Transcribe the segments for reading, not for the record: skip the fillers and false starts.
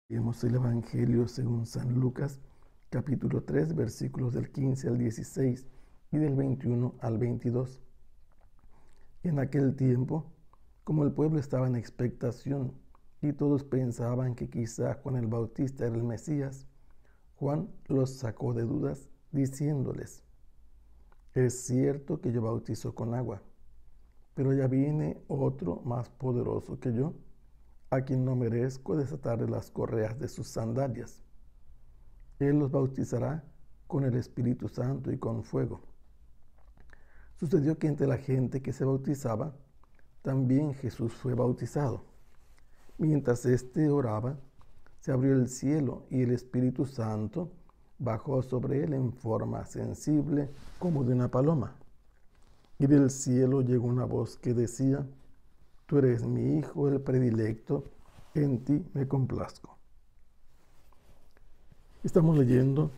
Leemos el Evangelio según San Lucas, capítulo 3, versículos del 15 al 16 y del 21 al 22. En aquel tiempo, como el pueblo estaba en expectación y todos pensaban que quizá Juan el Bautista era el Mesías, Juan los sacó de dudas diciéndoles: es cierto que yo bautizo con agua, pero ya viene otro más poderoso que yo, a quien no merezco desatarle las correas de sus sandalias. Él los bautizará con el Espíritu Santo y con fuego. Sucedió que entre la gente que se bautizaba, también Jesús fue bautizado. Mientras éste oraba, se abrió el cielo y el Espíritu Santo bajó sobre él en forma sensible como de una paloma. Y del cielo llegó una voz que decía: tú eres mi Hijo, el predilecto, en ti me complazco. Estamos leyendo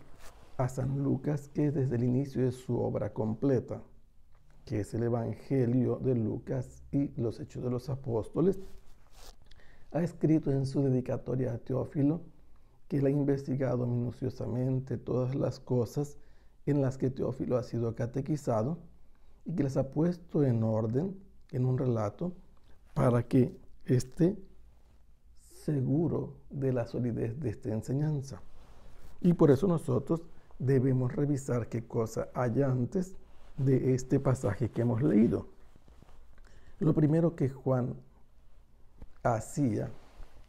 a San Lucas, que desde el inicio de su obra completa, que es el Evangelio de Lucas y los Hechos de los Apóstoles, ha escrito en su dedicatoria a Teófilo que él ha investigado minuciosamente todas las cosas en las que Teófilo ha sido catequizado y que las ha puesto en orden en un relato para que esté seguro de la solidez de esta enseñanza. Y por eso nosotros debemos revisar qué cosa hay antes de este pasaje que hemos leído. Lo primero que Juan hacía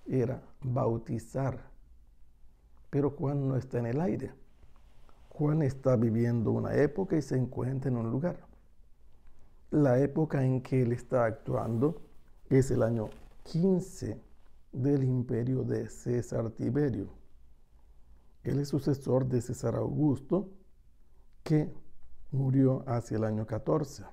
era bautizar, pero Juan no está en el aire. Juan está viviendo una época y se encuentra en un lugar. La época en que él está actuando es el año 15 del imperio de César Tiberio. Él es sucesor de César Augusto, que murió hacia el año 14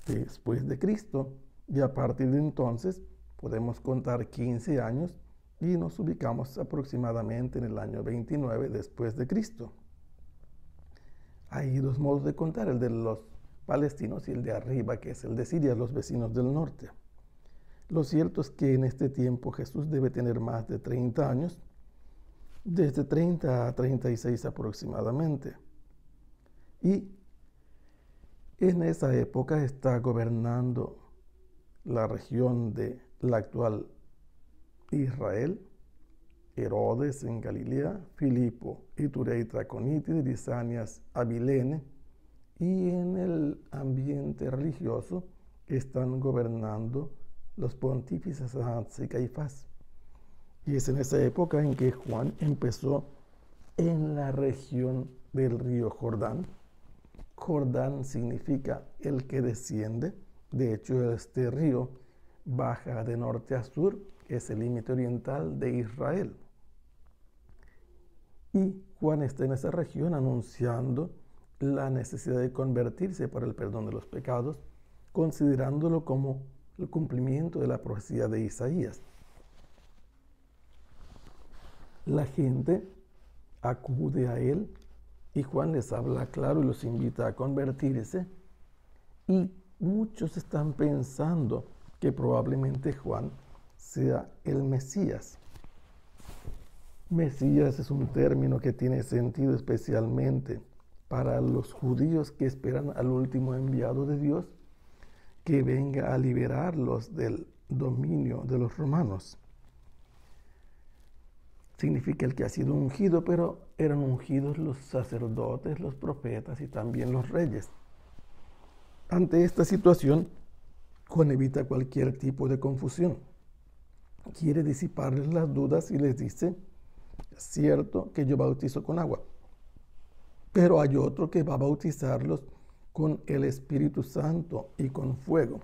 después de Cristo, y a partir de entonces podemos contar 15 años y nos ubicamos aproximadamente en el año 29 después de Cristo. Hay dos modos de contar, el de los palestinos y el de arriba, que es el de Siria, los vecinos del norte. Lo cierto es que en este tiempo Jesús debe tener más de 30 años, desde 30 a 36 aproximadamente. Y en esa época está gobernando la región de la actual Israel, Herodes en Galilea, Filipo, Iturea Traconite, Lisanias, Abilene, y en el ambiente religioso están gobernando los pontífices Anás y Caifás. Y es en esa época en que Juan empezó en la región del río Jordán. Jordán significa el que desciende. De hecho, este río baja de norte a sur, es el límite oriental de Israel. Y Juan está en esa región anunciando la necesidad de convertirse para el perdón de los pecados, considerándolo como el cumplimiento de la profecía de Isaías. La gente acude a él y Juan les habla claro y los invita a convertirse, y muchos están pensando que probablemente Juan sea el Mesías. Mesías es un término que tiene sentido especialmente para los judíos que esperan al último enviado de Dios, que venga a liberarlos del dominio de los romanos. Significa el que ha sido ungido, pero eran ungidos los sacerdotes, los profetas y también los reyes. Ante esta situación, Juan evita cualquier tipo de confusión. Quiere disiparles las dudas y les dice: es cierto que yo bautizo con agua, pero hay otro que va a bautizarlos con el Espíritu Santo y con fuego.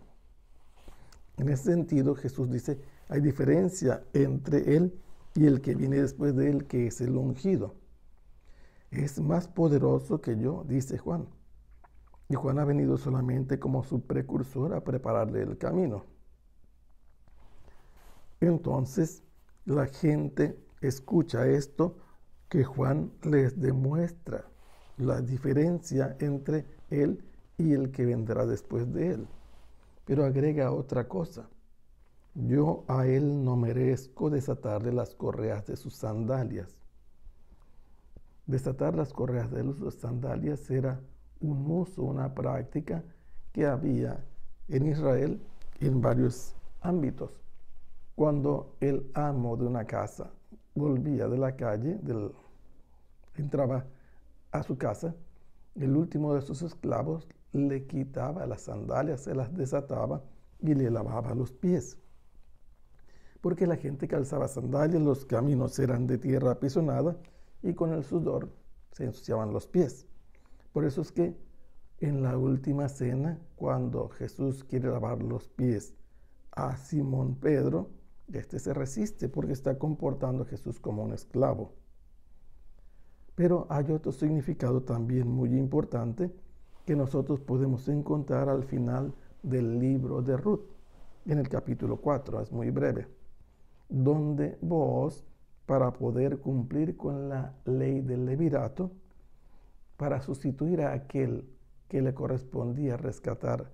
En ese sentido, Jesús dice: hay diferencia entre él y el que viene después de él, que es el ungido. Es más poderoso que yo, dice Juan. Y Juan ha venido solamente como su precursor a prepararle el camino. Entonces, la gente escucha esto, que Juan les demuestra la diferencia entre él y el que vendrá después de él. Pero agrega otra cosa: yo a él no merezco desatarle las correas de sus sandalias. Desatar las correas de sus sandalias era un uso, una práctica que había en Israel en varios ámbitos. Cuando el amo de una casa volvía de la calle, entraba a su casa, el último de sus esclavos le quitaba las sandalias, se las desataba y le lavaba los pies. Porque la gente calzaba sandalias, los caminos eran de tierra apisonada y con el sudor se ensuciaban los pies. Por eso es que en la última cena, cuando Jesús quiere lavar los pies a Simón Pedro, este se resiste porque está comportando a Jesús como un esclavo. Pero hay otro significado también muy importante que nosotros podemos encontrar al final del libro de Ruth, en el capítulo 4, es muy breve, donde Booz, para poder cumplir con la ley del levirato, para sustituir a aquel que le correspondía rescatar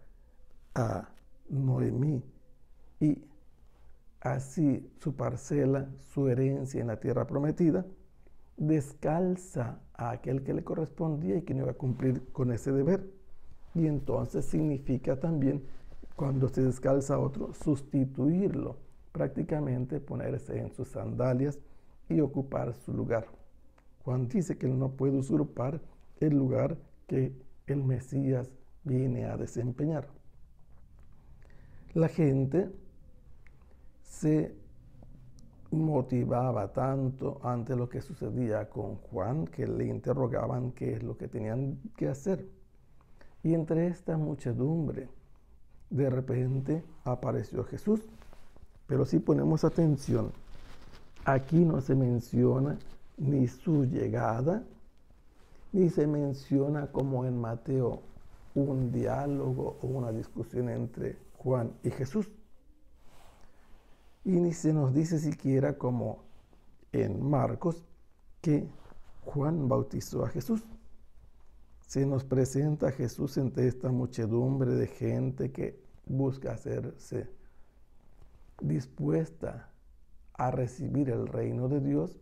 a Noemí y así su parcela, su herencia en la tierra prometida, descalza a aquel que le correspondía y que no iba a cumplir con ese deber. Y entonces significa también, cuando se descalza a otro, sustituirlo, prácticamente ponerse en sus sandalias y ocupar su lugar. Juan dice que él no puede usurpar el lugar que el Mesías viene a desempeñar. La gente se motivaba tanto ante lo que sucedía con Juan que le interrogaban qué es lo que tenían que hacer. Y entre esta muchedumbre, de repente apareció Jesús. Pero si ponemos atención, aquí no se menciona ni su llegada, ni se menciona como en Mateo un diálogo o una discusión entre Juan y Jesús. Y ni se nos dice siquiera como en Marcos que Juan bautizó a Jesús. Se nos presenta a Jesús entre esta muchedumbre de gente que busca hacerse dispuesta a recibir el reino de Dios,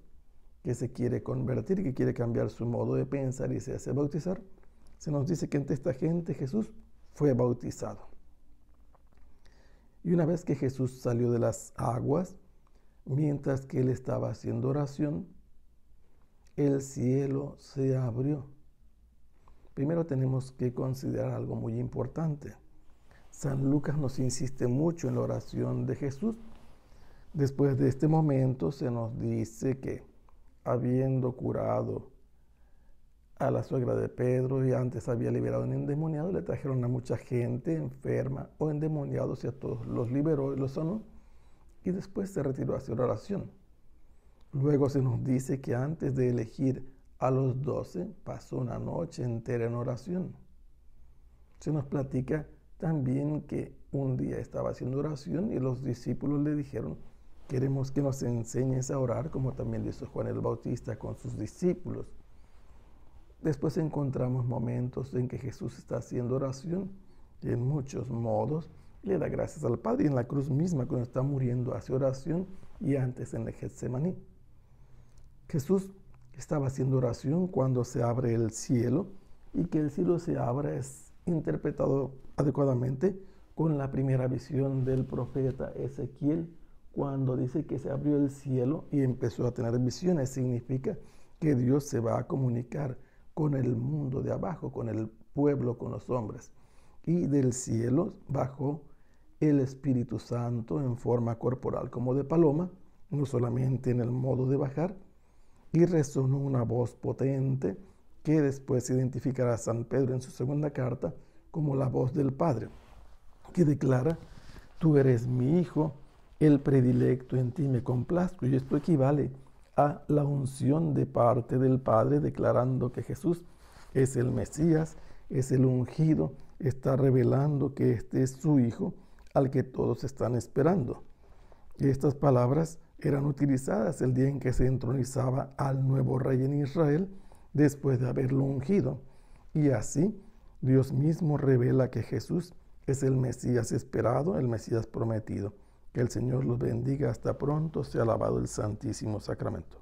que se quiere convertir, que quiere cambiar su modo de pensar y se hace bautizar. Se nos dice que entre esta gente Jesús fue bautizado. Y una vez que Jesús salió de las aguas, mientras que él estaba haciendo oración, el cielo se abrió. Primero tenemos que considerar algo muy importante. San Lucas nos insiste mucho en la oración de Jesús. Después de este momento se nos dice que, habiendo curado a la suegra de Pedro y antes había liberado a un endemoniado, le trajeron a mucha gente enferma o endemoniados y a todos los liberó y los sanó, y después se retiró a hacer oración. Luego se nos dice que antes de elegir a los 12 pasó una noche entera en oración. Se nos platica también que un día estaba haciendo oración y los discípulos le dijeron: queremos que nos enseñes a orar como también lo hizo Juan el Bautista con sus discípulos. Después encontramos momentos en que Jesús está haciendo oración y en muchos modos le da gracias al Padre. Y en la cruz misma, cuando está muriendo, hace oración, y antes en el Getsemaní. Jesús estaba haciendo oración cuando se abre el cielo, y que el cielo se abra es interpretado adecuadamente con la primera visión del profeta Ezequiel, cuando dice que se abrió el cielo y empezó a tener visiones. Significa que Dios se va a comunicar con el mundo de abajo, con el pueblo, con los hombres. Y del cielo bajó el Espíritu Santo en forma corporal como de paloma, no solamente en el modo de bajar, y resonó una voz potente que después identificará a San Pedro en su segunda carta como la voz del Padre, que declara: tú eres mi Hijo, el predilecto, en ti me complazco. Y esto equivale a la unción de parte del Padre, declarando que Jesús es el Mesías, es el ungido, está revelando que este es su Hijo, al que todos están esperando. Y estas palabras eran utilizadas el día en que se entronizaba al nuevo rey en Israel, después de haberlo ungido. Y así Dios mismo revela que Jesús es el Mesías esperado, el Mesías prometido. Que el Señor los bendiga. Hasta pronto. Sea alabado el Santísimo Sacramento.